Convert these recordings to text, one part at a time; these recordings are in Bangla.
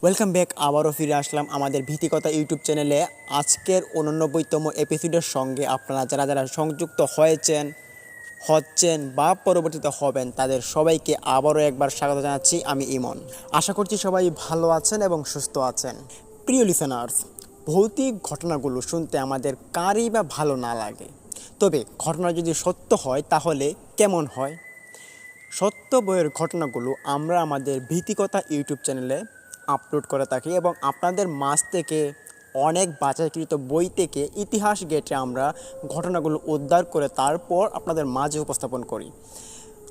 ওয়েলকাম ব্যাক, আবারও ফিরে আসলাম আমাদের ভীতিকতা ইউটিউব চ্যানেলে। আজকের 89তম এপিসোডের সঙ্গে আপনারা যারা যারা সংযুক্ত হচ্ছেন বা পরবর্তীতে হবেন তাদের সবাইকে আবারও একবার স্বাগত জানাচ্ছি। আমি ইমন। আশা করছি সবাই ভালো আছেন এবং সুস্থ আছেন। প্রিয় লিসেনার্স, ভৌতিক ঘটনাগুলো শুনতে আমাদের কারই বা ভালো না লাগে, তবে ঘটনা যদি সত্য হয় তাহলে কেমন হয়? সত্য বইয়ের ঘটনাগুলো আমরা আমাদের ভীতিকতা ইউটিউব চ্যানেলে আপলোড করে থাকি এবং আপনাদের মাঝ থেকে অনেক বাছাইকৃত বই থেকে ইতিহাস ঘেঁটে আমরা ঘটনাগুলো উদ্ধার করে তারপর আপনাদের মাঝে উপস্থাপন করি।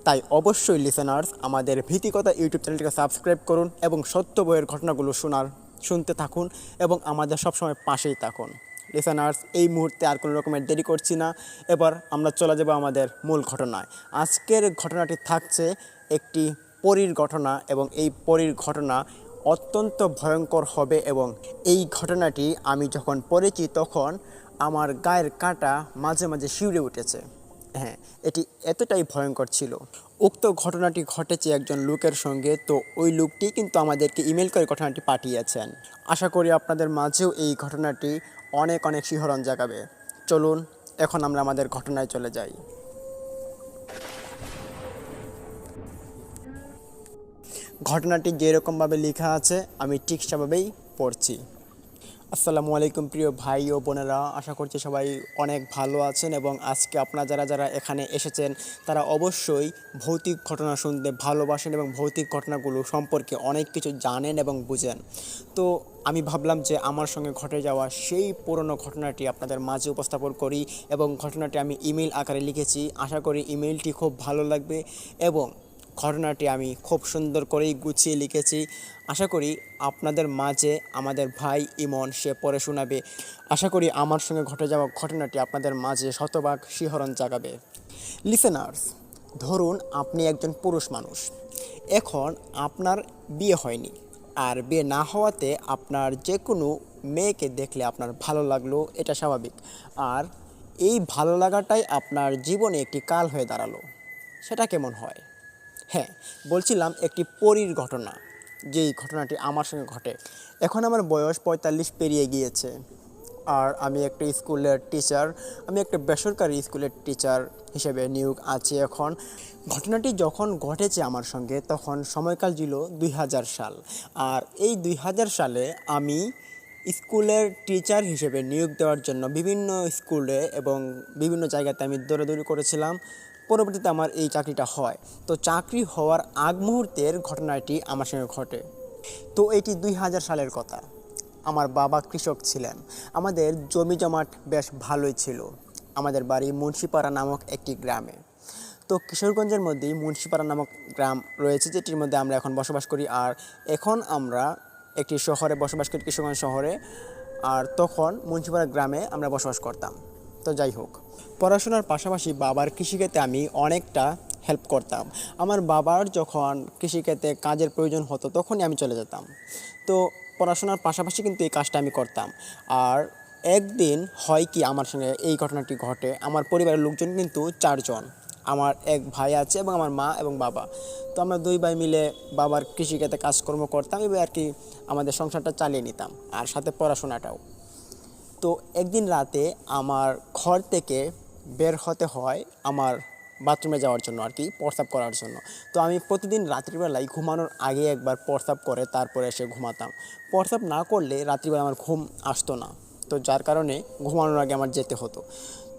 তাই অবশ্যই লিসেনার্স, আমাদের ভীতিকতা ইউটিউব চ্যানেলটিকে সাবস্ক্রাইব করুন এবং সত্য বইয়ের ঘটনাগুলো শুনতে থাকুন এবং আমাদের সবসময় পাশেই থাকুন। লিসেনার্স, এই মুহূর্তে আর কোনো রকমের দেরি করছি না, এবার আমরা চলে যাব আমাদের মূল ঘটনায়। আজকের ঘটনাটি থাকছে একটি পরীর ঘটনা এবং এই পরীর ঘটনা অত্যন্ত ভয়ঙ্কর হবে এবং এই ঘটনাটি আমি যখন পড়েছি তখন আমার গায়ের কাঁটা মাঝে মাঝে শিউরে উঠেছে। হ্যাঁ, এটি এতটাই ভয়ঙ্কর ছিল। উক্ত ঘটনাটি ঘটেছে একজন লোকের সঙ্গে, তো ওই লোকটি কিন্তু আমাদেরকে ইমেল করে ঘটনাটি পাঠিয়েছেন। আশা করি আপনাদের মাঝেও এই ঘটনাটি অনেক অনেক শিহরণ জাগাবে। চলুন এখন আমরা আমাদের ঘটনায় চলে যাই। ঘটনাটি যেরকমভাবে লেখা আছে আমি ঠিক সেভাবেই পড়ছি। আসসালামু আলাইকুম প্রিয় ভাই ও বোনেরা, আশা করছি সবাই অনেক ভালো আছেন এবং আজকে আপনারা যারা যারা এখানে এসেছেন তারা অবশ্যই ভৌতিক ঘটনা শুনতে ভালোবাসেন এবং ভৌতিক ঘটনাগুলো সম্পর্কে অনেক কিছু জানেন এবং বুঝেন। তো আমি ভাবলাম যে আমার সঙ্গে ঘটে যাওয়া সেই পুরনো ঘটনাটি আপনাদের মাঝে উপস্থাপন করি এবং ঘটনাটি আমি ইমেল আকারে লিখেছি। আশা করি ইমেলটি খুব ভালো লাগবে এবং ঘটনাটি আমি খুব সুন্দর করেই গুছিয়ে লিখেছি। আশা করি আপনাদের মাঝে আমাদের ভাই ইমন সে পড়ে শোনাবে। আশা করি আমার সঙ্গে ঘটে যাওয়া ঘটনাটি আপনাদের মাঝে শতভাগ শিহরণ জাগাবে। লিসেনার্স, ধরুন আপনি একজন পুরুষ মানুষ। এখন আপনার বিয়ে হয়নি, আর বিয়ে না হওয়াতে আপনার যে কোনো মেয়েকে দেখলে আপনার ভালো লাগলো, এটা স্বাভাবিক। আর এই ভালো লাগাটাই আপনার জীবনে একটি কাল হয়ে দাঁড়ালো। সেটা কেমন হয়? হ্যাঁ, বলছিলাম একটি পরীর ঘটনা, যেই ঘটনাটি আমার সঙ্গে ঘটে। এখন আমার বয়স 45 পেরিয়ে গিয়েছে আর আমি একটা স্কুলের টিচার। আমি একটা বেসরকারি স্কুলের টিচার হিসেবে নিয়োগ আছি এখন। ঘটনাটি যখন ঘটেছে আমার সঙ্গে তখন সময়কাল ছিল 2000 সাল। আর এই 2000 সালে আমি স্কুলের টিচার হিসেবে নিয়োগ দেওয়ার জন্য বিভিন্ন স্কুলে এবং বিভিন্ন জায়গাতে আমি দৌড়াদৌড়ি করেছিলাম। পরবর্তীতে আমার এই চাকরিটা হয়। তো চাকরি হওয়ার আগ মুহূর্তের ঘটনাটি আমার সঙ্গে ঘটে। তো এটি 2000 সালের কথা। আমার বাবা কৃষক ছিলেন। আমাদের জমি জমাট বেশ ভালোই ছিল। আমাদের বাড়ি মুন্সিপাড়া নামক একটি গ্রামে। তো কিশোরগঞ্জের মধ্যেই মুন্সিপাড়া নামক গ্রাম রয়েছে, যেটির মধ্যে আমরা এখন বসবাস করি। আর এখন আমরা একটি শহরে বসবাস করি, কিশোরগঞ্জ শহরে। আর তখন মুন্সিপাড়া গ্রামে আমরা বসবাস করতাম। তো যাই হোক, পড়াশোনার পাশাপাশি বাবার কৃষিক্ষেত্রে আমি অনেকটা হেল্প করতাম। আমার বাবার যখন কৃষিক্ষেত্রে কাজের প্রয়োজন হতো তখনই আমি চলে যেতাম। তো পড়াশোনার পাশাপাশি কিন্তু এই কাজটা আমি করতাম। আর একদিন হয় কি আমার সঙ্গে এই ঘটনাটি ঘটে। আমার পরিবারের লোকজন কিন্তু 4 জন। আমার এক ভাই আছে এবং আমার মা এবং বাবা। তো আমরা 2 ভাই মিলে বাবার কৃষিক্ষেত্রে কাজকর্ম করতাম এবং আর কি আমাদের সংসারটা চালিয়ে নিতাম, আর সাথে পড়াশোনাটাও। তো একদিন রাতে আমার ঘর থেকে বের হতে হয় আমার বাথরুমে যাওয়ার জন্য, আর কি প্রস্রাব করার জন্য। তো আমি প্রতিদিন রাত্রিবেলায় ঘুমানোর আগে একবার প্রস্রাব করে তারপরে এসে ঘুমাতাম। প্রস্রাব না করলে রাত্রিবেলা আমার ঘুম আসতো না, তো যার কারণে ঘুমানোর আগে আমার যেতে হতো।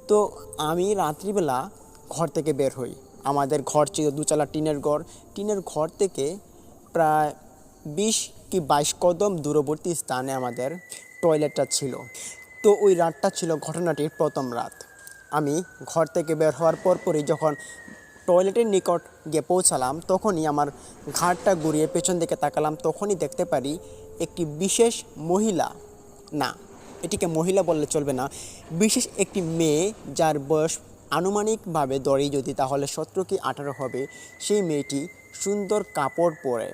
তো আমি রাত্রিবেলা ঘর থেকে বের হই। আমাদের ঘর ছিল 2 চালা টিনের ঘর। টিনের ঘর থেকে প্রায় 20 কি 22 কদম দূরবর্তী স্থানে আমাদের টয়লেটটা ছিল। তো ওই রাতটা ছিল ঘটনাটির প্রথম রাত। আমি ঘর থেকে বের হওয়ার পরপরই যখন টয়লেটের নিকট গিয়ে পৌঁছালাম তখনই আমার ঘাড়টা ঘুরিয়ে পেছন দিকে তাকালাম। তখনই দেখতে পারি একটি বিশেষ মহিলা, না এটিকে মহিলা বললে চলবে না, বিশেষ একটি মেয়ে, যার বয়স আনুমানিকভাবে ধরি যদি তাহলে 17 কি 18 হবে। সেই মেয়েটি সুন্দর কাপড় পরে,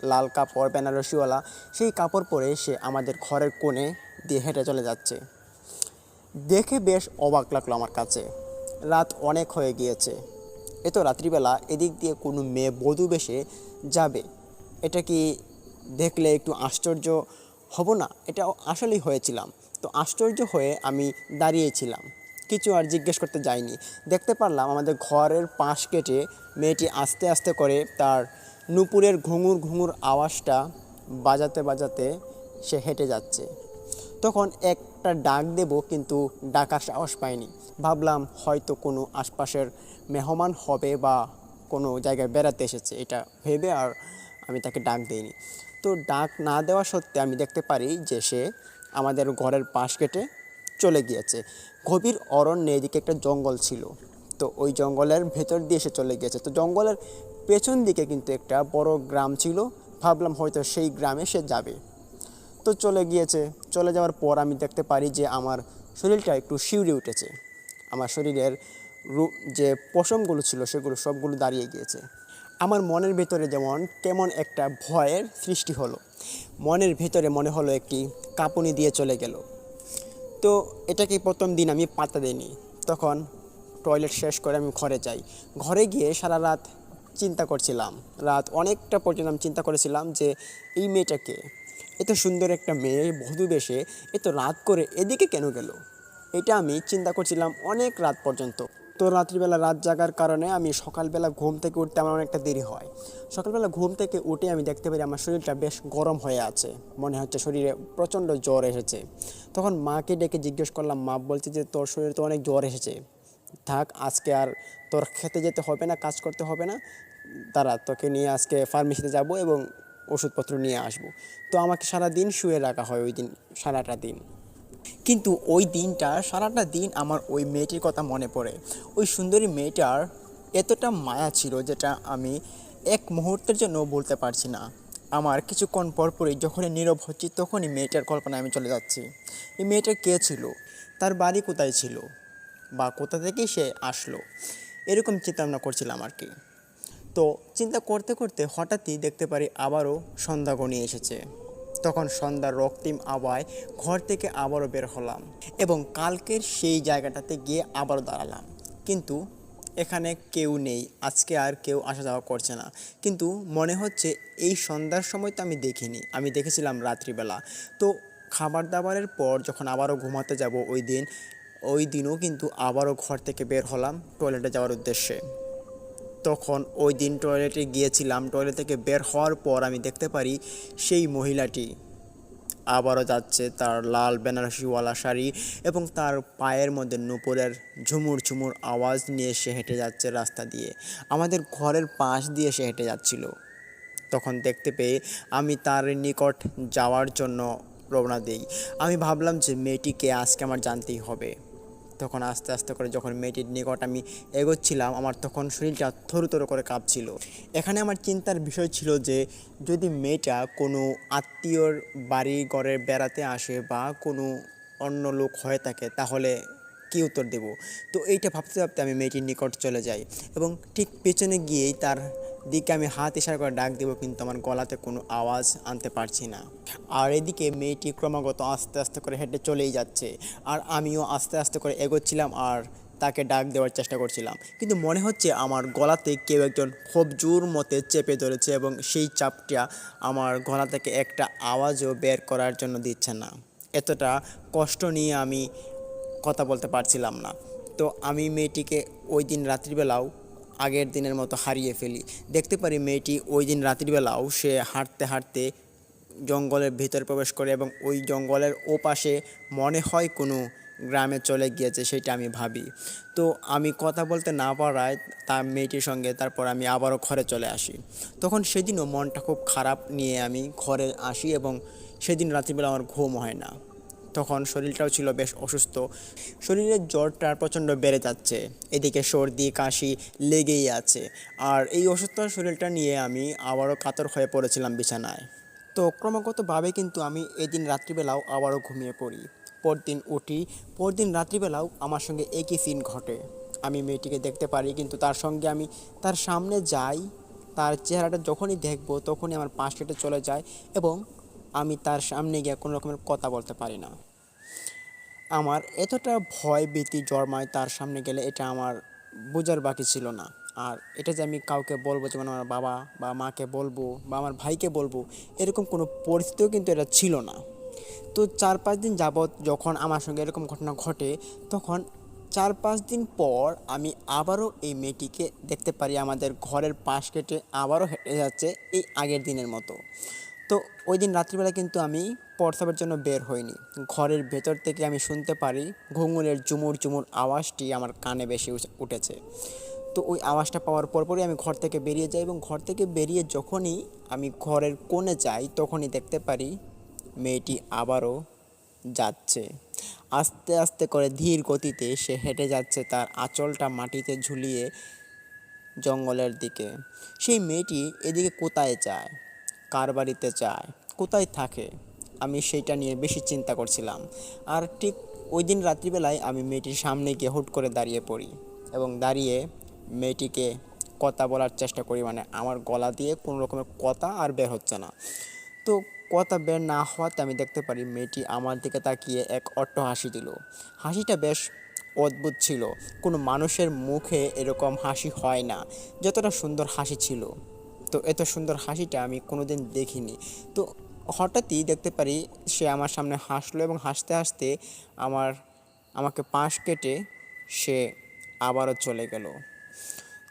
লাল কাপড় বেনারসিওয়ালা, সেই কাপড় পরে সে আমাদের ঘরের কোণে দিয়ে হেঁটে চলে যাচ্ছে। দেখে বেশ অবাক লাগলো আমার কাছে। রাত অনেক হয়ে গিয়েছে, এত রাত্রিবেলা এদিক দিয়ে কোনো মেয়ে বধূ বেশে যাবে, এটা কি দেখলে একটু আশ্চর্য হব না? এটা আসলেই হয়েছিলাম। তো আশ্চর্য হয়ে আমি দাঁড়িয়েছিলাম, কিছু আর জিজ্ঞেস করতে যাইনি। দেখতে পারলাম আমাদের ঘরের পাশ কেটে মেয়েটি আস্তে আস্তে করে তার নূপুরের ঘুঙুর ঘুঙুর আওয়াজটা বাজাতে বাজাতে সে হেঁটে যাচ্ছে। তখন একটা ডাক দেব, কিন্তু ডাকার সাহস পাইনি। ভাবলাম হয়তো কোনো আশপাশের মেহমান হবে বা কোনো জায়গায় বেড়াতে এসেছে, এটা ভেবে আর আমি তাকে ডাক দিইনি। তো ডাক না দেওয়া সত্ত্বে আমি দেখতে পারি যে সে আমাদের ঘরের পাশ কেটে চলে গিয়েছে। গভীর অরণ্যে এদিকে একটা জঙ্গল ছিল, তো ওই জঙ্গলের ভেতর দিয়ে সে চলে গিয়েছে। তো জঙ্গলের পেছন দিকে কিন্তু একটা বড় গ্রাম ছিল, ভাবলাম হয়তো সেই গ্রামে সে যাবে। তো চলে গিয়েছে। চলে যাওয়ার পর আমি দেখতে পারি যে আমার শরীরটা একটু শিউরে উঠেছে। আমার শরীরের যে পশমগুলো ছিল সেগুলো সবগুলো দাঁড়িয়ে গিয়েছে। আমার মনের ভেতরে যেমন কেমন একটা ভয়ের সৃষ্টি হলো, মনের ভেতরে মনে হলো একটি কাঁপুনি দিয়ে চলে গেল। তো এটাকে প্রথম দিন আমি পাত্তা দিইনি। তখন টয়লেট শেষ করে আমি ঘরে যাই। ঘরে গিয়ে সারা রাত চিন্তা করছিলাম, রাত অনেকটা পর্যন্ত আমি চিন্তা করেছিলাম যে এই মেয়েটাকে, এত সুন্দর একটা মেয়ে বধূ বেশে এত রাত করে এদিকে কেন গেল, এটা আমি চিন্তা করছিলাম অনেক রাত পর্যন্ত। তো রাত্রিবেলা রাত জাগার কারণে আমি সকালবেলা ঘুম থেকে উঠতে আমার অনেকটা দেরি হয়। সকালবেলা ঘুম থেকে উঠে আমি দেখতে পারি আমার শরীরটা বেশ গরম হয়ে আছে, মনে হচ্ছে শরীরে প্রচণ্ড জ্বর এসেছে। তখন মাকে ডেকে জিজ্ঞেস করলাম, মা বলছে যে তোর শরীরে তো অনেক জ্বর এসেছে, থাক আজকে আর তোর খেতে যেতে হবে না, কাজ করতে হবে না, তারা তোকে নিয়ে আজকে ফার্মেসিতে যাব এবং ওষুধপত্র নিয়ে আসব। তো আমাকে সারা দিন শুয়ে রাখা হয় ওই দিন, সারাটা দিন। কিন্তু ওই দিনটা, সারাটা দিন আমার ওই মেয়েটির কথা মনে পড়ে। ওই সুন্দরী মেয়েটার এতটা মায়া ছিল যেটা আমি এক মুহূর্তের জন্য বলতে পারছি না। আমার কিছুক্ষণ পরপরই যখনই নীরব হচ্ছি তখনই মেয়েটার কল্পনায় আমি চলে যাচ্ছি। এই মেয়েটা কে ছিল, তার বাড়ি কোথায় ছিল, বা কোথা থেকেই সে আসলো, এরকম চিন্তা ভাবনা করছিলাম আর কি। তো চিন্তা করতে করতে হঠাৎই দেখতে পারি আবারও সন্ধ্যা ঘনিয়ে এসেছে। তখন সন্ধ্যার রক্তিম আবহাওয়ায় ঘর থেকে আবারও বের হলাম এবং কালকের সেই জায়গাটাতে গিয়ে আবারও দাঁড়ালাম। কিন্তু এখানে কেউ নেই, আজকে আর কেউ আসা যাওয়া করছে না। কিন্তু মনে হচ্ছে এই সন্ধ্যার সময় তো আমি দেখিনি, আমি দেখেছিলাম রাত্রিবেলা। তো খাবার দাবারের পর যখন আবারও ঘুমাতে যাব ওই দিনও কিন্তু আবারও ঘর থেকে বের হলাম টয়লেটে যাওয়ার উদ্দেশ্যে। তখন ওই দিন টয়লেটে গিয়েছিলাম, টয়লেট থেকে বের হওয়ার পর আমি দেখতে পারি সেই মহিলাটি আবারও যাচ্ছে, তার লাল বেনারসিওয়ালা শাড়ি এবং তার পায়ের মধ্যে নূপুরের ঝুমুর ঝুমুর আওয়াজ নিয়ে সে হেঁটে যাচ্ছে রাস্তা দিয়ে, আমাদের ঘরের পাশ দিয়ে সে হেঁটে যাচ্ছিল। তখন দেখতে পেয়ে আমি তার নিকট যাওয়ার জন্য রওনা দিই। আমি ভাবলাম যে মেয়েটিকে আজকে আমার জানতেই হবে। তখন আস্তে আস্তে করে যখন মেয়েটির নিকট আমি এগোচ্ছিলাম, আমার তখন শরীরটা থরুথরু করে কাঁপছিল। এখানে আমার চিন্তার বিষয় ছিল যে যদি মেয়েটা কোনো আত্মীয়র বাড়ি ঘরে বেড়াতে আসে বা কোনো অন্য লোক হয়ে থাকে তাহলে কী উত্তর দেব। তো এইটা ভাবতে ভাবতে আমি মেয়েটির নিকট চলে যাই এবং ঠিক পেছনে গিয়েই তার দিকে আমি হাত ইশারা করে ডাক দেবো, কিন্তু আমার গলাতে কোনো আওয়াজ আনতে পারছি না। আর এদিকে মেয়েটি ক্রমাগত আস্তে আস্তে করে হেঁটে চলেই যাচ্ছে, আর আমিও আস্তে আস্তে করে এগোচ্ছিলাম আর তাকে ডাক দেওয়ার চেষ্টা করছিলাম। কিন্তু মনে হচ্ছে আমার গলাতে কেউ একজন খুব জোর মতে চেপে ধরেছে এবং সেই চাপটা আমার গলা থেকে একটা আওয়াজও বের করার জন্য দিচ্ছে না। এতটা কষ্ট নিয়ে আমি কথা বলতে পারছিলাম না। তো আমি মেয়েটিকে ওই দিন রাত্রিবেলাও আগের দিনের মতো হারিয়ে ফেলি। দেখতে পারি মেয়েটি ওই দিন রাত্রিবেলাও সে হাঁটতে হাঁটতে জঙ্গলের ভিতরে প্রবেশ করে এবং ওই জঙ্গলের ওপাশে মনে হয় কোনো গ্রামে চলে গিয়েছে, সেটা আমি ভাবি। তো আমি কথা বলতে না পারায় তার মেয়েটির সঙ্গে তারপর আমি আবারও ঘরে চলে আসি। তখন সেদিনও মনটা খুব খারাপ নিয়ে আমি ঘরে আসি এবং সেদিন রাত্রিবেলা আমার ঘুম হয় না। তখন শরীরটাও ছিল বেশ অসুস্থ, শরীরের জ্বরটা প্রচণ্ড বেড়ে যাচ্ছে, এদিকে সর্দি কাশি লেগেই আছে। আর এই অসুস্থ শরীরটা নিয়ে আমি আবারও কাতর হয়ে পড়েছিলাম বিছানায়। তো ক্রমাগতভাবে কিন্তু আমি এদিন রাত্রিবেলাও আবারও ঘুমিয়ে পড়ি। পরদিন উঠি, পরদিন রাত্রিবেলাও আমার সঙ্গে একই সিন ঘটে। আমি মেয়েটিকে দেখতে পারি, কিন্তু তার সঙ্গে আমি তার সামনে যাই, তার চেহারাটা যখনই দেখব তখনই আমার পাশ কেটে চলে যায় এবং আমি তার সামনে গিয়ে কোনো রকমের কথা বলতে পারি না। আমার এতটা ভয় ভীতি জন্মায় তার সামনে গেলে, এটা আমার বোঝার বাকি ছিল না। আর এটা যে আমি কাউকে বলবো, যেমন আমার বাবা বা মাকে বলবো বা আমার ভাইকে বলবো, এরকম কোনো পরিস্থিতিও কিন্তু এটা ছিল না। তো 4-5 দিন যাবৎ যখন আমার সঙ্গে এরকম ঘটনা ঘটে, তখন 4-5 দিন পর আমি আবারও এই মেয়েটিকে দেখতে পারি আমাদের ঘরের পাশ কেটে আবারও হেঁটে যাচ্ছে এই আগের দিনের মতো। তো ওই দিন রাত্রিবেলা কিন্তু আমি প্রস্রাবের জন্য বের হইনি। ঘরের ভেতর থেকে আমি শুনতে পারি ঘুঙুরের ঝুমুর ঝুমুর আওয়াজটি আমার কানে বেশি উঠেছে। তো ওই আওয়াজটা পাওয়ার পরপরই আমি ঘর থেকে বেরিয়ে যাই, এবং ঘর থেকে বেরিয়ে যখনই আমি ঘরের কোণে যাই, তখনই দেখতে পারি মেয়েটি আবারও যাচ্ছে। আস্তে আস্তে করে ধীর গতিতে সে হেঁটে যাচ্ছে, তার আঁচলটা মাটিতে ঝুলিয়ে জঙ্গলের দিকে। সেই মেয়েটি এদিকে কোথায় যায়, কার বাড়িতে যায়, কোথায় থাকে, আমি সেইটা নিয়ে বেশি চিন্তা করছিলাম। আর ঠিক ওই দিন রাত্রিবেলায় আমি মেয়েটির সামনে গিয়ে হুট করে দাঁড়িয়ে পড়ি, এবং দাঁড়িয়ে মেয়েটিকে কথা বলার চেষ্টা করি, মানে আমার গলা দিয়ে কোনো রকমের কথা আর বের হচ্ছে না। তো কথা বের না হওয়াতে আমি দেখতে পারি মেয়েটি আমার দিকে তাকিয়ে এক অট্ট হাসি দিল। হাসিটা বেশ অদ্ভুত ছিল, কোনো মানুষের মুখে এরকম হাসি হয় না, যতটা সুন্দর হাসি ছিল। তো এত সুন্দর হাসিটা আমি কোনোদিন দেখিনি। তো হঠাৎই দেখতে পারি সে আমার সামনে হাসলো, এবং হাসতে হাসতে আমার আমাকে পাশ কেটে সে আবারও চলে গেল।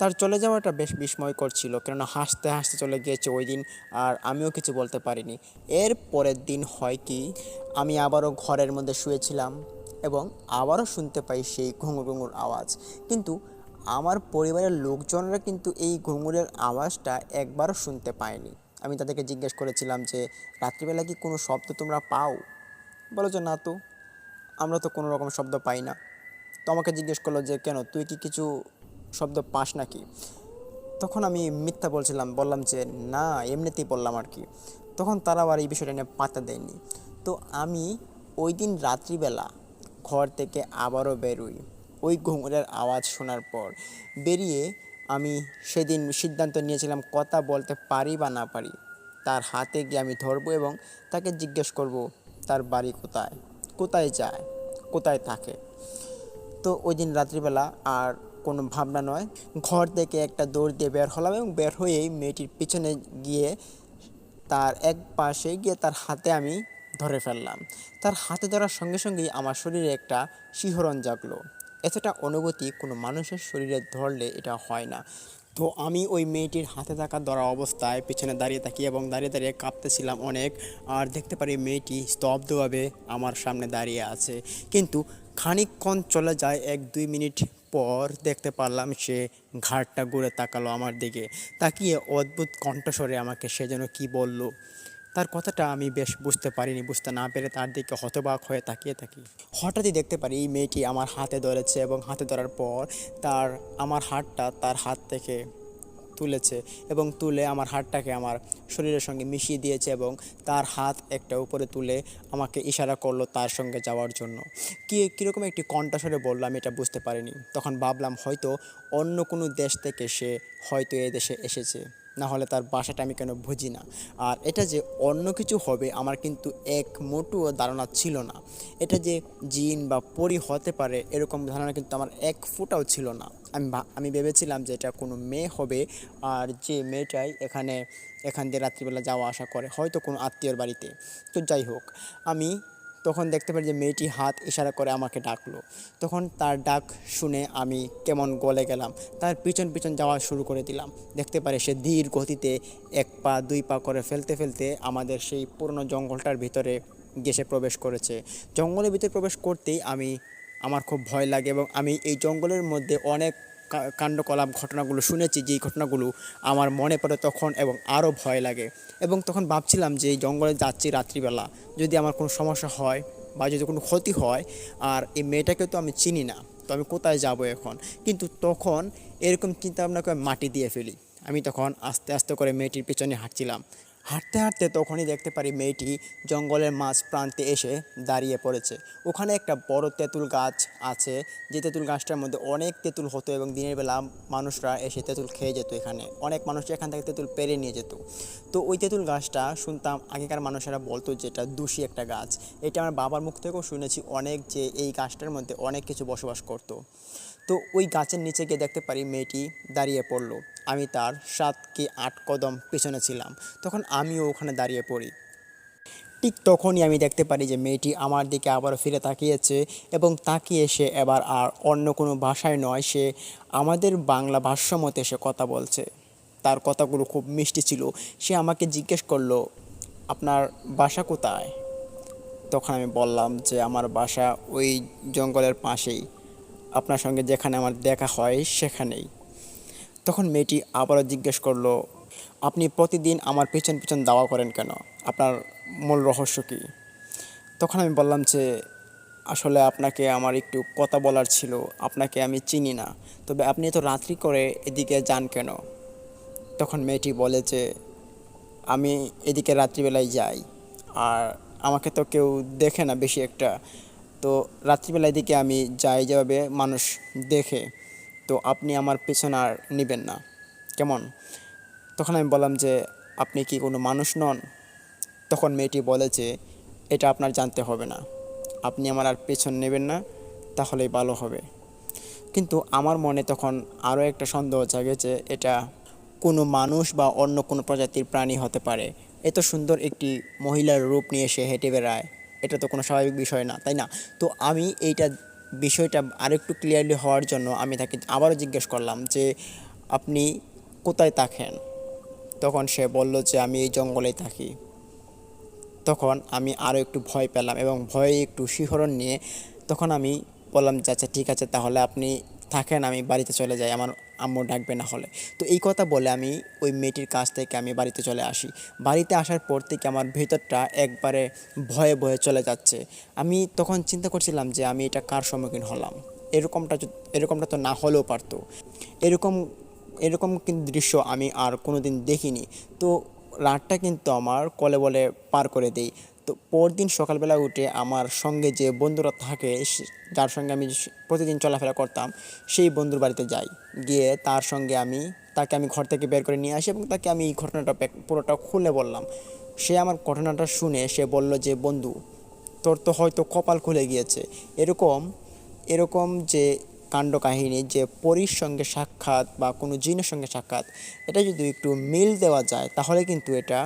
তার চলে যাওয়াটা বেশ বিস্ময়কর ছিল, কেননা হাসতে হাসতে চলে গিয়েছে ওই দিন, আর আমিও কিছু বলতে পারিনি। এর পরের দিন হয় কি, আমি আবারও ঘরের মধ্যে শুয়েছিলাম, এবং আবারও শুনতে পাই সেই ঘুঙুর ঘুঙুর আওয়াজ। কিন্তু আমার পরিবারের লোকজনরা কিন্তু এই ঘুঙুরের আওয়াজটা একবারও শুনতে পায়নি। আমি তাদেরকে জিজ্ঞেস করেছিলাম যে, রাত্রিবেলা কি কোনো শব্দ তোমরা পাও? বলো যে না, তো আমরা তো কোনো রকম শব্দ পাই না। তো আমাকে জিজ্ঞেস করলো যে, কেন, তুই কি কিছু শব্দ পাস নাকি? তখন আমি মিথ্যা বললাম যে না, এমনিতেই বললাম আর কি। তখন তারা আবার এই বিষয়টা নিয়ে পাত্তা দেয়নি। তো আমি ওই দিন রাত্রিবেলা ঘর থেকে আবারও বেরোই ওই ঘুঙুরের আওয়াজ শোনার পর। বেরিয়ে আমি সেদিন সিদ্ধান্ত নিয়েছিলাম, কথা বলতে পারি বা না পারি, তার হাতে গিয়ে আমি ধরবো এবং তাকে জিজ্ঞেস করব তার বাড়ি কোথায়, কোথায় যায়, কোথায় থাকে। তো ওই দিন রাত্রিবেলা আর কোনো ভাবনা নয়, ঘর থেকে একটা দৌড় দিয়ে বের হলাম, এবং বের হয়েই মেয়েটির পিছনে গিয়ে তার এক পাশে গিয়ে তার হাতে আমি ধরে ফেললাম। তার হাতে ধরার সঙ্গে সঙ্গেই আমার শরীরে একটা শিহরণ জাগলো। এতটা অনুভূতি কোনো মানুষের শরীরে ধরলে এটা হয় না। তো আমি ওই মেয়েটির হাতে থাকা ধরা অবস্থায় পিছনে দাঁড়িয়ে থাকি, এবং দাঁড়িয়ে দাঁড়িয়ে কাঁপতেছিলাম অনেক। আর দেখতে পারি মেয়েটি স্তব্ধভাবে আমার সামনে দাঁড়িয়ে আছে। কিন্তু খানিকক্ষণ চলে যায়, 1-2 মিনিট পর দেখতে পারলাম সে ঘাড়টা ঘুরে তাকালো আমার দিকে, তাকিয়ে অদ্ভুত কণ্ঠস্বরে আমাকে সে যেন কী বলল। তার কথাটা আমি বেশ বুঝতে পারিনি, বুঝতে না পেরে তার দিকে হতবাক হয়ে তাকিয়ে থাকি। হঠাৎই দেখতে পারি এই মেয়েটি আমার হাতে ধরেছে, এবং হাতে ধরার পর আমার হাতটা তার হাত থেকে তুলেছে, এবং তুলে আমার হাতটাকে আমার শরীরের সঙ্গে মিশিয়ে দিয়েছে, এবং তার হাত একটা উপরে তুলে আমাকে ইশারা করলো তার সঙ্গে যাওয়ার জন্য। কীরকম একটি কণ্ঠস্বরে বললো আমি এটা বুঝতে পারিনি। তখন ভাবলাম হয়তো অন্য কোনো দেশ থেকে সে হয়তো এই দেশে এসেছে, না হলে তার বাসাটা আমি কেন বুঝি না। আর এটা যে অন্য কিছু হবে আমার কিন্তু এক মোটেও ধারণা ছিল না। এটা যে জিন বা পরি হতে পারে এরকম ধারণা কিন্তু আমার এক ফোঁটাও ছিল না। আমি ভেবেছিলাম যে এটা কোনো মেয়ে হবে, আর যে মেয়েটাই এখান দিয়ে রাত্রিবেলা যাওয়া আসা করে, হয়তো কোনো আত্মীয়র বাড়িতে। তো যাই হোক, আমি তখন দেখতে পারি যে মেয়েটি হাত ইশারা করে আমাকে ডাকলো। তখন তার ডাক শুনে আমি কেমন গলে গেলাম, তার পিছন পিছন যাওয়া শুরু করে দিলাম। দেখতে পারি সে ধীর গতিতে 1 পা 2 পা করে ফেলতে ফেলতে আমাদের সেই পুরনো জঙ্গলটার ভিতরে গেসে প্রবেশ করেছে। জঙ্গলের ভিতরে প্রবেশ করতেই আমার খুব ভয় লাগে, এবং আমি এই জঙ্গলের মধ্যে অনেক কাণ্ডকলাপ ঘটনাগুলো শুনেছি, যেই ঘটনাগুলো আমার মনে পড়ে তখন, এবং আরও ভয় লাগে। এবং তখন ভাবছিলাম যে এই জঙ্গলে যাচ্ছি রাত্রিবেলা, যদি আমার কোনো সমস্যা হয় বা যদি কোনো ক্ষতি হয়, আর এই মেয়েটাকে তো আমি চিনি না, তো আমি কোথায় যাব এখন। কিন্তু তখন এরকম চিন্তা ভাবনা করে মাটি দিয়ে ফেলি। আমি তখন আস্তে আস্তে করে মেয়েটির পিছনে হাঁটছিলাম। হাঁটতে হাঁটতে তখনই দেখতে পারি মেয়েটি জঙ্গলের মাঝ প্রান্তে এসে দাঁড়িয়ে পড়েছে। ওখানে একটা বড় তেঁতুল গাছ আছে, যে তেঁতুল গাছটার মধ্যে অনেক তেঁতুল হতো, এবং দিনের বেলা মানুষরা এসে তেঁতুল খেয়ে যেত। এখানে অনেক মানুষ এখান থেকে তেঁতুল পেরে নিয়ে যেত। তো ওই তেঁতুল গাছটা শুনতাম আগেকার মানুষেরা বলতো যে এটা দোষী একটা গাছ। এটা আমার বাবার মুখ থেকেও শুনেছি অনেক, যে এই গাছটার মধ্যে অনেক কিছু বসবাস করতো। তো ওই গাছের নিচে গিয়ে দেখতে পারি মেয়েটি দাঁড়িয়ে পড়লো। আমি তার 7 কি 8 কদম পেছনে ছিলাম। তখন আমিও ওখানে দাঁড়িয়ে পড়ি। ঠিক তখনই আমি দেখতে পারি যে মেয়েটি আমার দিকে আবারও ফিরে তাকিয়েছে এবং তাকিয়ে সে এবার আর অন্য কোনো ভাষায় নয়, সে আমাদের বাংলা ভাষা মতে সে কথা বলছে। তার কথাগুলো খুব মিষ্টি ছিল। সে আমাকে জিজ্ঞেস করলো, আপনার বাসা কোথায়? তখন আমি বললাম যে আমার বাসা ওই জঙ্গলের পাশেই, আপনার সঙ্গে যেখানে আমার দেখা হয় সেখানেই। তখন মেয়েটি আবারও জিজ্ঞেস করলো, আপনি প্রতিদিন আমার পেছন পেছন দাওয়া করেন কেন? আপনার মূল রহস্য কী? তখন আমি বললাম যে আসলে আপনাকে আমার একটু কথা বলার ছিল। আপনাকে আমি চিনি না, তবে আপনি এত রাত্রি করে এদিকে যান কেন? তখন মেয়েটি বলে যে আমি এদিকে রাত্রিবেলায় যাই, আর আমাকে তো কেউ দেখে না বেশি একটা। তো রাত্রিবেলায় দিকে আমি যাই যেভাবে মানুষ দেখে। তো আপনি আমার পেছন আর নেবেন না, কেমন? তখন আমি বললাম যে আপনি কি কোনো মানুষ নন? তখন মেয়েটি বলে যে এটা আপনার জানতে হবে না, আপনি আমার আর পেছন নেবেন না, তাহলেই ভালো হবে। কিন্তু আমার মনে তখন আরও একটা সন্দেহ জাগে যে এটা কোনো মানুষ বা অন্য কোনো প্রজাতির প্রাণী হতে পারে। এত সুন্দর একটি মহিলার রূপ নিয়ে সে হেঁটে বেড়ায়, এটা তো কোনো স্বাভাবিক বিষয় না, তাই না? তো আমি এইটা বিষয়টা আরেকটু ক্লিয়ারলি হওয়ার জন্য আমি তাকে আবারও জিজ্ঞেস করলাম যে আপনি কোথায় থাকেন? তখন সে বলল যে আমি এই জঙ্গলেই থাকি। তখন আমি আরও একটু ভয় পেলাম এবং ভয়ে একটু শিহরণ নিয়ে তখন আমি বললাম যে আচ্ছা ঠিক আছে, তাহলে আপনি থাকেন, আমি বাড়িতে চলে যাই, আমার আম্মু ডাকবে না হলে। তো এই কথা বলে আমি ওই মেয়েটির কাছ থেকে আমি বাড়িতে চলে আসি। বাড়িতে আসার পর থেকে আমার ভেতরটা একবারে ভয়ে ভয়ে চলে যাচ্ছে। আমি তখন চিন্তা করছিলাম যে আমি এটা কার সম্মুখীন হলাম? এরকমটা তো না হলেও পারতো। এরকম এরকম কিন্তু দৃশ্য আমি আর কোনো দিন দেখিনি। তো রাতটা কিন্তু আমার কলে বলে পার করে দেই। তো পরদিন সকালবেলা উঠে আমার সঙ্গে যে বন্ধুরা থাকে, যার সঙ্গে আমি প্রতিদিন চলাফেরা করতাম, সেই বন্ধুর বাড়িতে যাই। গিয়ে তাকে আমি ঘর থেকে বের করে নিয়ে আসি এবং তাকে আমি এই ঘটনাটা পুরোটা খুলে বললাম। সে আমার ঘটনাটা শুনে সে বলল যে বন্ধু, তোর তো হয়তো কপাল খুলে গিয়েছে। এরকম এরকম যে কাণ্ডকাহিনী, যে পরীর সঙ্গে সাক্ষাৎ বা কোনো জিনের সঙ্গে সাক্ষাৎ, এটা যদি একটু মিল দেওয়া যায় তাহলে কিন্তু এটা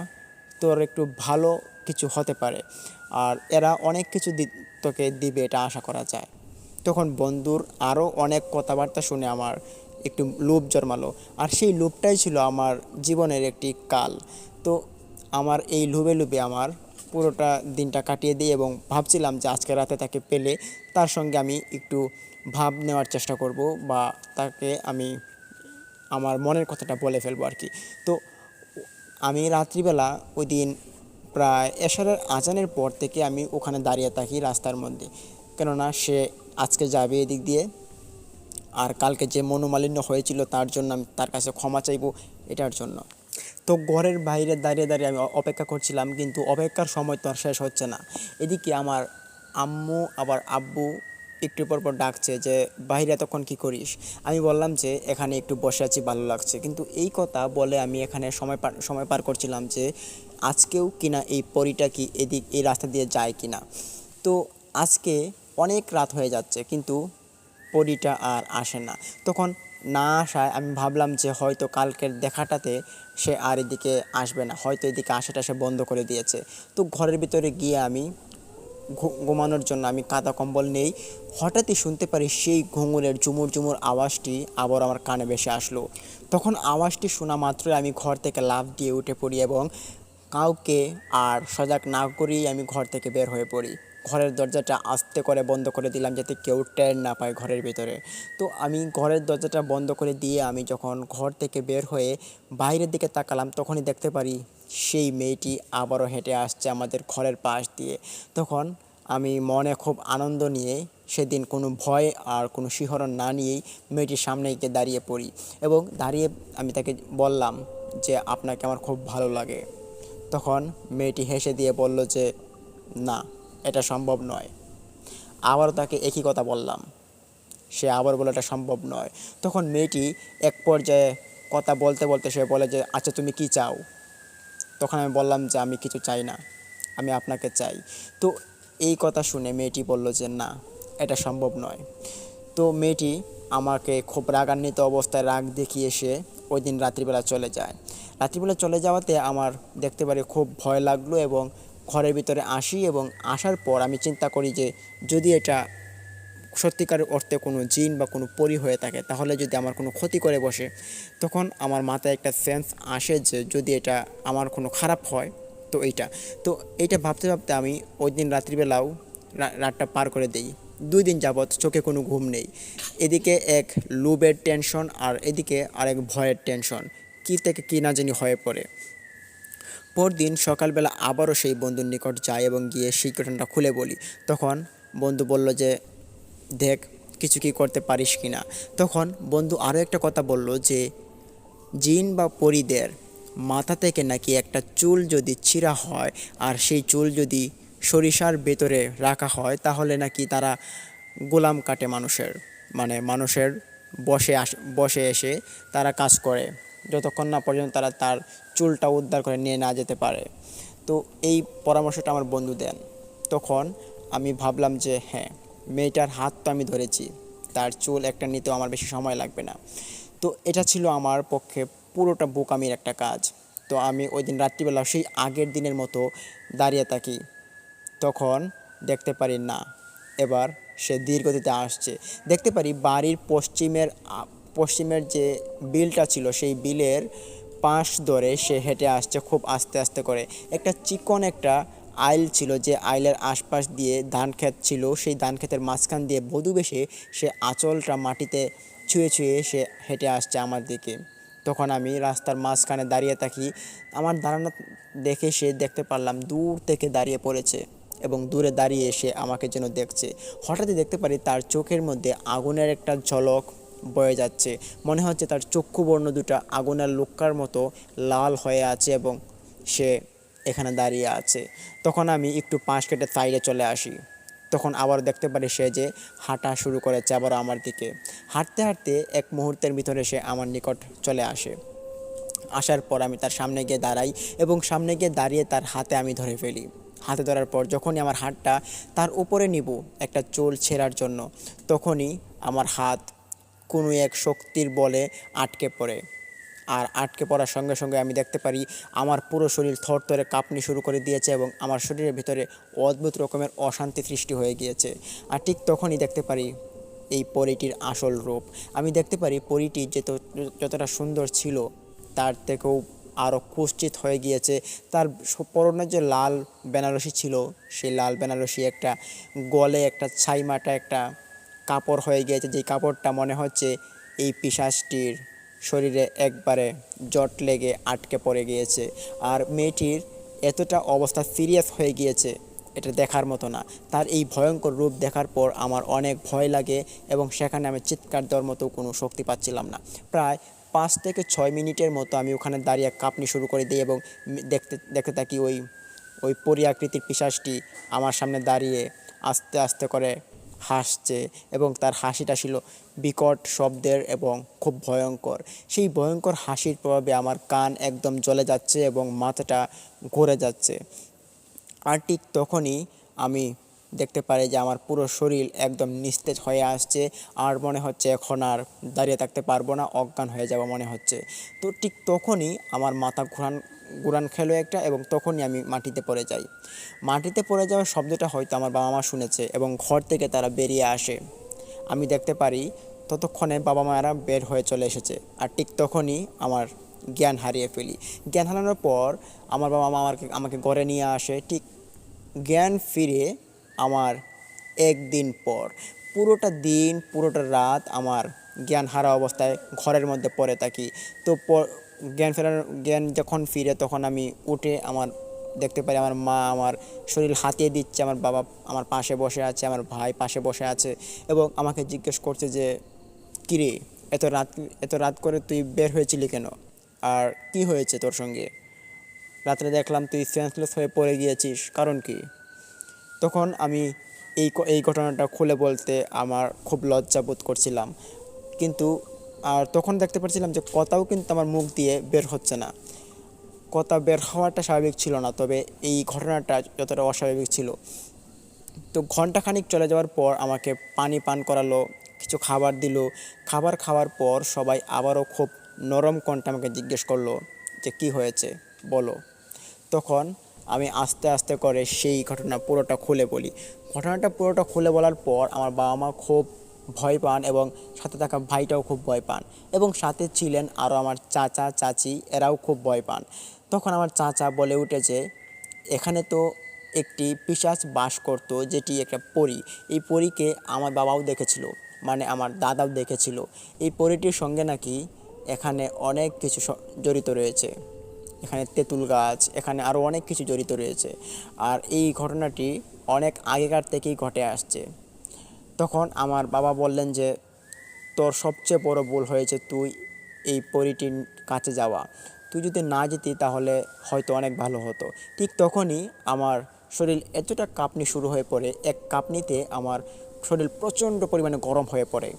তোর একটু ভালো কিছু হতে পারে, আর এরা অনেক কিছু তোকে দিবে, এটা আশা করা যায়। তখন বন্ধুর আরও অনেক কথাবার্তা শুনে আমার একটু লোভ জন্মালো, আর সেই লোভটাই ছিল আমার জীবনের একটি কাল। তো আমার এই লোভে লোভে আমার পুরোটা দিনটা কাটিয়ে দিই এবং ভাবছিলাম যে আজকে রাতে তাকে পেলে তার সঙ্গে আমি একটু ভাব নেওয়ার চেষ্টা করব, বা তাকে আমি আমার মনের কথাটা বলে ফেলবো আর কি। তো আমি রাত্রিবেলা ওই দিন প্রায় এশারের আজানের পর থেকে আমি ওখানে দাঁড়িয়ে থাকি রাস্তার মধ্যে, কেননা সে আজকে যাবে এদিক দিয়ে, আর কালকে যে মনোমালিন্য হয়েছিল তার জন্য আমি তার কাছে ক্ষমা চাইবো, এটার জন্য। তো ঘরের বাইরে দাঁড়িয়ে দাঁড়িয়ে আমি অপেক্ষা করছিলাম, কিন্তু অপেক্ষার সময় তো আর শেষ হচ্ছে না। এদিকে আমার আম্মু আবার আব্বু একটু পর পর ডাকছে যে বাইরে এতক্ষণ কী করিস? আমি বললাম যে এখানে একটু বসে আছি, ভালো লাগছে। কিন্তু এই কথা বলে আমি এখানে সময় পার করছিলাম যে আজকেও কিনা এই পরীটা কি এই রাস্তা দিয়ে যায় কিনা। তো আজকে অনেক রাত হয়ে যাচ্ছে কিন্তু পরীটা আর আসে না। তখন না আসায় আমি ভাবলাম যে হয়তো কালকের দেখাটাতে সে আর এদিকে আসবে না, হয়তো এদিকে আসাটা সে বন্ধ করে দিয়েছে। তো ঘরের ভিতরে গিয়ে আমি ঘুমানোর জন্য আমি কাঁথা কম্বল নেই, হঠাৎই শুনতে পারি সেই ঘুঙুরের ঝুমুর ঝুমুর আওয়াজটি আবার আমার কানে ভেসে আসলো। তখন আওয়াজটি শোনা মাত্রই আমি ঘর থেকে লাফ দিয়ে উঠে পড়ি এবং কাউকে আর সজাগ না করেই আমি ঘর থেকে বের হয়ে পড়ি। ঘরের দরজাটা আস্তে করে বন্ধ করে দিলাম যাতে কেউ টের না পায় ঘরের ভিতরে। তো আমি ঘরের দরজাটা বন্ধ করে দিয়ে আমি যখন ঘর থেকে বের হয়ে বাইরের দিকে তাকালাম, তখনই দেখতে পারি সেই মেয়েটি আবারও হেঁটে আসছে আমাদের ঘরের পাশ দিয়ে। তখন আমি মনে খুব আনন্দ নিয়ে সেদিন কোনো ভয় আর কোনো শিহরণ না নিয়েই মেয়েটির সামনে গিয়ে দাঁড়িয়ে পড়ি এবং দাঁড়িয়ে আমি তাকে বললাম যে আপনাকে আমার খুব ভালো লাগে। তখন মেয়েটি হেসে দিয়ে বলল যে না, এটা সম্ভব নয়। আবারও তাকে একই কথা বললাম, সে আবার বলে এটা সম্ভব নয়। তখন মেয়েটি এক পর্যায়ে কথা বলতে বলতে সে বলে যে আচ্ছা তুমি কি চাও? তখন আমি বললাম যে আমি কিছু চাই না, আমি আপনাকে চাই। তো এই কথা শুনে মেয়েটি বলল যে না, এটা সম্ভব নয়। তো মেয়েটি আমাকে খুব রাগান্বিত অবস্থায় রাগ দেখিয়ে সে ওই দিন রাত্রিবেলা চলে যায়। রাত্রিবেলা চলে যাওয়াতে আমার দেখতে পারি খুব ভয় লাগলো এবং ঘরের ভিতরে আসি এবং আসার পর আমি চিন্তা করি যে যদি এটা সত্যিকারের অর্থে কোনো জিন বা কোনো পরী হয়ে থাকে তাহলে যদি আমার কোনো ক্ষতি করে বসে, তখন আমার মাথায় একটা সেন্স আসে যে যদি এটা আমার কোনো খারাপ হয় তো এইটা ভাবতে ভাবতে আমি ওই দিন রাত্রিবেলাও রাতটা পার করে দিই। 2 দিন যাবৎ চোখে কোনো ঘুম নেই। এদিকে এক লোভের টেনশন আর এদিকে আরেক ভয়ের টেনশন, কী থেকে কী না জানি হয়ে পড়ে। পরদিন সকালবেলা আবারও সেই বন্ধুর নিকট যাই এবং গিয়ে সেই ঘটনাটা খুলে বলি। তখন বন্ধু বলল যে দেখ কিছু কি করতে পারিস কি না। তখন বন্ধু আরও একটা কথা বলল যে জিন বা পরীদের মাথা থেকে নাকি একটা চুল যদি ছিঁড়া হয় আর সেই চুল যদি সরিষার ভেতরে রাখা হয় তাহলে নাকি তারা গোলাম কাটে মানুষের, মানে মানুষের বসে এসে তারা কাজ করে যতক্ষণ না পর্যন্ত তারা তার চুলটা উদ্ধার করে নিয়ে না যেতে পারে। তো এই পরামর্শটা আমার বন্ধু দেন। তখন আমি ভাবলাম যে হ্যাঁ, মেয়েটার হাত তো আমি ধরেছি, তার চুল একটা নিতেও আমার বেশি সময় লাগবে না। তো এটা ছিল আমার পক্ষে পুরোটা বোকামির একটা কাজ। তো আমি ওই দিন রাত্রিবেলা সেই আগের দিনের মতো দাঁড়িয়ে থাকি। তখন দেখতে পারি না, এবার সে ধীরগতিতে আসছে। দেখতে পারি বাড়ির পশ্চিমের যে বিলটা ছিল সেই বিলের পাশ ধরে সে হেঁটে আসছে খুব আস্তে আস্তে করে। একটা চিকন একটা আইল ছিল, যে আইলের আশপাশ দিয়ে ধান ক্ষেত ছিল, সেই ধান ক্ষেতের মাঝখান দিয়ে বধূ বেশে সে আঁচলটা মাটিতে ছুঁয়ে ছুঁয়ে সে হেঁটে আসছে আমার দিকে। তখন আমি রাস্তার মাঝখানে দাঁড়িয়ে থাকি। আমার দাঁড়ানো দেখে সে দেখতে পারলাম দূর থেকে দাঁড়িয়ে পড়েছে এবং দূরে দাঁড়িয়ে সে আমাকে যেন দেখছে। হঠাৎই দেখতে পারি তার চোখের মধ্যে আগুনের একটা ঝলক বয়ে যাচ্ছে। মনে হচ্ছে তার চক্ষুবর্ণ দুটো আগুনের লোক্কার মতো লাল হয়ে আছে এবং সে এখানে দাঁড়িয়ে আছে। তখন আমি একটু পাশ কেটে সাইডে চলে আসি। তখন আবার দেখতে পারি সে যে হাঁটা শুরু করেছে আবার আমার দিকে। হাঁটতে হাঁটতে এক মুহূর্তের ভিতরে সে আমার নিকট চলে আসে। আসার পর আমি তার সামনে গিয়ে দাঁড়াই এবং সামনে গিয়ে দাঁড়িয়ে তার হাতে আমি ধরে ফেলি। হাতে ধরার পর যখনই আমার হাতটা তার উপরে নিব একটা চুল ছেঁড়ার জন্য, তখনই আমার হাত কোনো এক শক্তির বলে আটকে পড়ে। আর আটকে পড়ার সঙ্গে সঙ্গে আমি দেখতে পারি আমার পুরো শরীর থরথরে কাঁপনি শুরু করে দিয়েছে এবং আমার শরীরের ভিতরে অদ্ভুত রকমের অশান্তি সৃষ্টি হয়ে গিয়েছে। আর ঠিক তখনই দেখতে পারি এই পরীটির আসল রূপ। আমি দেখতে পারি পরীটি যতটা সুন্দর ছিল তার থেকেও আরও কুৎসিত হয়ে গিয়েছে। তার পরনে যে লাল বেনারসি ছিল সেই লাল বেনারসি একটা গলে একটা ছাইমাটা একটা কাপড় হয়ে গিয়েছে, যেই কাপড়টা মনে হচ্ছে এই পিশাচটির শরীরে একবারে জট লেগে আটকে পড়ে গিয়েছে। আর মেয়েটির এতটা অবস্থা সিরিয়াস হয়ে গিয়েছে, এটা দেখার মতো না। তার এই ভয়ঙ্কর রূপ দেখার পর আমার অনেক ভয় লাগে এবং সেখানে আমি চিৎকার দেওয়ার মতো কোনো শক্তি পাচ্ছিলাম না। প্রায় 5 থেকে 6 মিনিটের মতো আমি ওখানে দাঁড়িয়ে কাঁপনি শুরু করে দিই এবং দেখতে দেখতে থাকি ওই পরি আকৃতির পিশাচটি আমার সামনে দাঁড়িয়ে আস্তে আস্তে করে হাসছে এবং তার হাসিটা ছিল বিকট শব্দের এবং খুব ভয়ঙ্কর। সেই ভয়ঙ্কর হাসির প্রভাবে আমার কান একদম জ্বলে যাচ্ছে এবং মাথাটা ঘুরে যাচ্ছে। আর ঠিক তখনই আমি দেখতে পারি যে আমার পুরো শরীর একদম নিস্তেজ হয়ে আসছে, আর মনে হচ্ছে এখন আর দাঁড়িয়ে থাকতে পারবো না, অজ্ঞান হয়ে যাব মনে হচ্ছে। তো ঠিক তখনই আমার মাথা ঘুরান খেলো একটা এবং তখনই আমি মাটিতে পড়ে যাই। মাটিতে পড়ে যাওয়ার শব্দটা হয়তো আমার বাবা মা শুনেছে এবং ঘর থেকে তারা বেরিয়ে আসে। আমি দেখতে পারি ততক্ষণে বাবা মায়েরা বের হয়ে চলে এসেছে। আর ঠিক তখনই আমার জ্ঞান হারিয়ে ফেলি। জ্ঞান হারানোর পর আমার বাবা মা আমাকে ঘরে নিয়ে আসে। ঠিক জ্ঞান ফিরে আমার 1 দিন পর পুরোটা দিন পুরোটা রাত আমার জ্ঞান হারা অবস্থায় ঘরের মধ্যে পড়ে থাকি। তো জ্ঞান যখন ফিরে তখন আমি উঠে আমার দেখতে পারি আমার মা আমার শরীর হাতিয়ে দিচ্ছে, আমার বাবা আমার পাশে বসে আছে, আমার ভাই পাশে বসে আছে এবং আমাকে জিজ্ঞেস করছে যে কিরে, এত রাত করে তুই বের হয়েছিলি কেন, আর কি হয়েছে তোর সঙ্গে? রাত্রে দেখলাম তুই সেন্সলেস হয়ে পড়ে গিয়েছিস, কারণ কি? তখন আমি এই ঘটনাটা খুলে বলতে আমার খুব লজ্জা বোধ করছিলাম, কিন্তু আর তখন দেখতে পাচ্ছিলাম যে কথাও কিন্তু আমার মুখ দিয়ে বের হচ্ছে না। কথা বের হওয়াটা স্বাভাবিক ছিল না, তবে এই ঘটনাটা যতটা অস্বাভাবিক ছিল। তো ঘন্টাখানিক চলে যাওয়ার পর আমাকে পানি পান করালো, কিছু খাবার দিল। খাবার খাওয়ার পর সবাই আবারও খুব নরম কণ্ঠে আমাকে জিজ্ঞেস করলো যে কী হয়েছে বলো। তখন আমি আস্তে আস্তে করে সেই ঘটনা পুরোটা খুলে বলি। ঘটনাটা পুরোটা খুলে বলার পর আমার বাবা মা খুব ভয় পান এবং সাথে থাকা ভাইটাও খুব ভয় পান এবং সাথে ছিলেন আরও আমার চাচা চাচি, এরাও খুব ভয় পান। তখন আমার চাচা বলে উঠে যে এখানে তো একটি পিশাচ বাস করতো, যেটি একটা পরী। এই পরীকে আমার বাবাও দেখেছিল, মানে আমার দাদাও দেখেছিল। এই পরীটির সঙ্গে নাকি এখানে অনেক কিছু জড়িত রয়েছে। এখানে তেঁতুল গাছ, এখানে আরও অনেক কিছু জড়িত রয়েছে। আর এই ঘটনাটি অনেক আগেকার থেকেই ঘটে আসছে। তখন আমার বাবা বললেন যে তোর সবচেয়ে বড় ভুল হয়েছে তুই এই পরীটির কাছে যাওয়া। তুই যদি না যেতি তাহলে হয়তো অনেক ভালো হতো। ঠিক তখনই আমার শরীর এতটা কাঁপনি শুরু হয়ে পড়ে, এক কাঁপনিতে আমার শরীর প্রচণ্ড পরিমাণে গরম হয়ে পড়ে।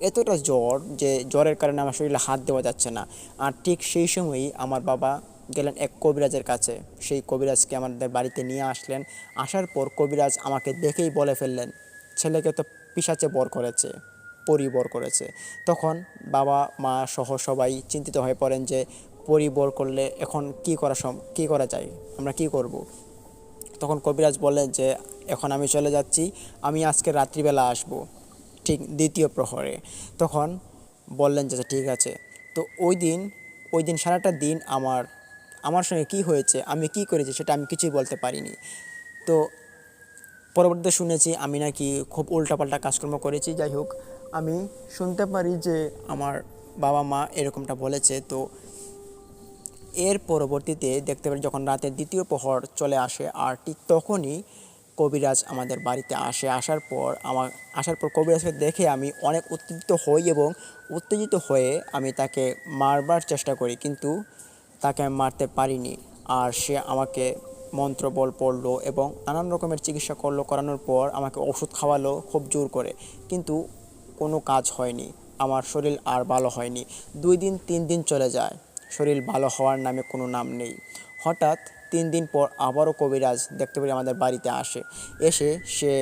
এতটা জ্বর যে জ্বরের কারণে আমার শরীরে হাত দেওয়া যাচ্ছে না। আর ঠিক সেই সময়ই আমার বাবা গেলেন এক কবিরাজের কাছে। সেই কবিরাজকে আমাদের বাড়িতে নিয়ে আসলেন। আসার পর কবিরাজ আমাকে দেখেই বলে ফেললেন, ছেলেকে তো পিশাচে বর করেছে, পরী বর করেছে। তখন বাবা মা সহ সবাই চিন্তিত হয়ে পড়েন যে পরী বর করলে এখন কী করা যায়, আমরা কি করব। তখন কবিরাজ বললেন যে এখন আমি চলে যাচ্ছি, আমি আজকে রাত্রিবেলা আসব, ঠিক দ্বিতীয় প্রহরে। তখন বললেন যে আচ্ছা ঠিক আছে। তো ওই দিন সারাটা দিন আমার সঙ্গে কী হয়েছে, আমি কি করেছি সেটা আমি কিছুই বলতে পারিনি। তো পরবর্তীতে শুনেছি আমি নাকি খুব উল্টাপাল্টা কাজকর্ম করেছি। যাই হোক, আমি শুনতে পারি যে আমার বাবা মা এরকমটা বলেছে। তো এর পরবর্তীতে দেখতে পারি যখন রাতের দ্বিতীয় প্রহর চলে আসে, আর ঠিক তখনই কবিরাজ আমাদের বাড়িতে আসে। আসার পর কবিরাজকে দেখে আমি অনেক উত্তেজিত হই এবং উত্তেজিত হয়ে আমি তাকে মারবার চেষ্টা করি, কিন্তু তাকে আমি মারতে পারিনি। আর সে আমাকে মন্ত্র বল পড়লো এবং নানান রকমের চিকিৎসা করানোর পর আমাকে ওষুধ খাওয়ালো খুব জোর করে, কিন্তু কোনো কাজ হয়নি। আমার শরীর আর ভালো হয়নি। 2 দিন 3 দিন চলে যায়, শরীর ভালো হওয়ার নামে কোনো নাম নেই। হঠাৎ 3 দিন পর আবারও কবিরাজ দেখতে পারি আমাদের বাড়িতে আসে। এসে সে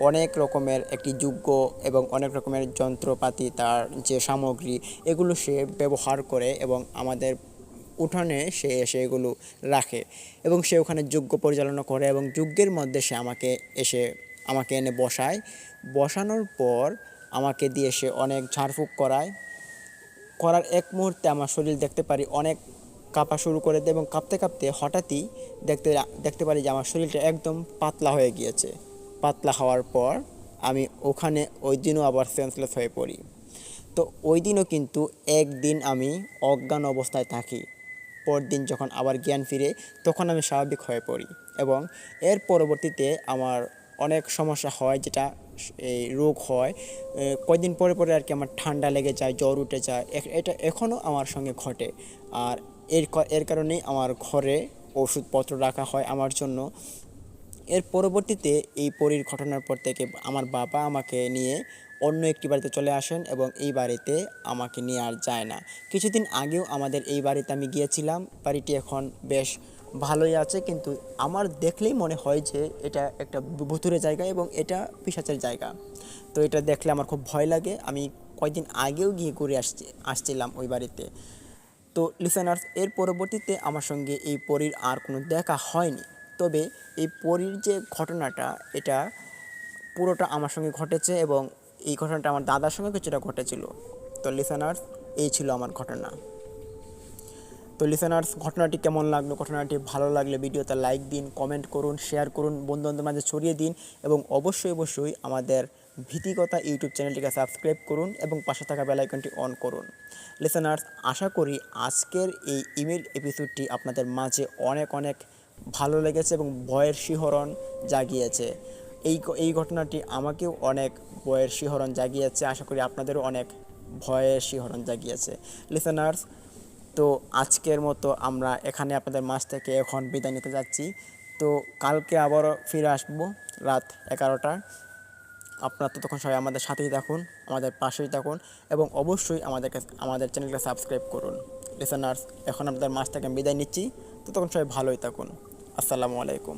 অনেক রকমের একটি যজ্ঞ এবং অনেক রকমের যন্ত্রপাতি, তার যে সামগ্রী, এগুলো সে ব্যবহার করে এবং আমাদের উঠানে সে এসে এগুলো রাখে এবং সে ওখানে যজ্ঞ পরিচালনা করে এবং যজ্ঞের মধ্যে সে আমাকে এনে বসায়। বসানোর পর আমাকে দিয়ে সে অনেক ঝাড়ফুঁক করার এক মুহূর্তে আমার শরীর দেখতে পারি অনেক কাঁপা শুরু করে দেয় এবং কাঁপতে কাঁপতে হঠাৎই দেখতে পারি যে আমার শরীরটা একদম পাতলা হয়ে গিয়েছে। পাতলা হওয়ার পর আমি ওখানে ওই দিনও আবার সেন্সলেস হয়ে পড়ি। তো ওই দিনও কিন্তু একদিন আমি অজ্ঞান অবস্থায় থাকি। পরদিন যখন আবার জ্ঞান ফিরে তখন আমি স্বাভাবিক হয়ে পড়ি এবং এর পরবর্তীতে আমার অনেক সমস্যা হয়, যেটা এই রোগ হয় কয়েকদিন পরে পরে আর কি। আমার ঠান্ডা লেগে যায়, জ্বর উঠে যায়, এটা এখনও আমার সঙ্গে ঘটে। আর এর কারণেই আমার ঘরে ওষুধপত্র রাখা হয় আমার জন্য। এর পরবর্তীতে এই পরীর ঘটনার পর থেকে আমার বাবা আমাকে নিয়ে অন্য একটি বাড়িতে চলে আসেন এবং এই বাড়িতে আমাকে নিয়ে আর যায় না। কিছুদিন আগেও আমাদের এই বাড়িতে আমি গিয়েছিলাম। বাড়িটি এখন বেশ ভালোই আছে, কিন্তু আমার দেখলেই মনে হয় যে এটা একটা ভুতুড়ে জায়গা এবং এটা পিশাচের জায়গা। তো এটা দেখলে আমার খুব ভয় লাগে। আমি কয়েকদিন আগেও গিয়ে ঘুরে আসছিলাম ওই বাড়িতে। তো লিসেনার্স, এর পরবর্তীতে আমার সঙ্গে এই পরীর আর কোনো দেখা হয়নি। তবে এই পরীর যে ঘটনাটা, এটা পুরোটা আমার সঙ্গে ঘটেছে এবং এই ঘটনাটা আমার দাদার সঙ্গে কিছুটা ঘটেছিল। তো লিসেনার্স, এই ছিল আমার ঘটনা। তো লিসেনার্স, ঘটনাটি কেমন লাগলো? ঘটনাটি ভালো লাগলে ভিডিওতে লাইক দিন, কমেন্ট করুন, শেয়ার করুন, বন্ধুবান্ধবের মাঝে ছড়িয়ে দিন এবং অবশ্যই আমাদের ভীতিকথা ইউটিউব চ্যানেলটিকে সাবস্ক্রাইব করুন এবং পাশে থাকা বেল আইকনটি অন করুন। লিসেনার্স, আশা করি আজকের এই ইমেল এপিসোডটি আপনাদের মাঝে অনেক ভালো লেগেছে এবং ভয়ের শিহরণ জাগিয়েছে। এই ঘটনাটি আমাকেও অনেক ভয়ের শিহরণ জাগিয়েছে। আশা করি আপনাদেরও অনেক ভয়ের শিহরণ জাগিয়েছে। লিসেনার্স, তো আজকের মতো আমরা এখানে আপনাদের মাঝ থেকে এখন বিদায় নিতে যাচ্ছি। তো কালকে আবারও ফিরে আসবো রাত 11টায়। আপনারা ততক্ষণ সবাই আমাদের সাথেই থাকুন, আমাদের পাশেই থাকুন এবং অবশ্যই আমাদের চ্যানেলকে সাবস্ক্রাইব করুন। লিসেনার্স, এখন আপনাদের মাঝ থেকে বিদায় নিচ্ছি। ততক্ষণ সবাই ভালোই থাকুন। আসসালামু আলাইকুম।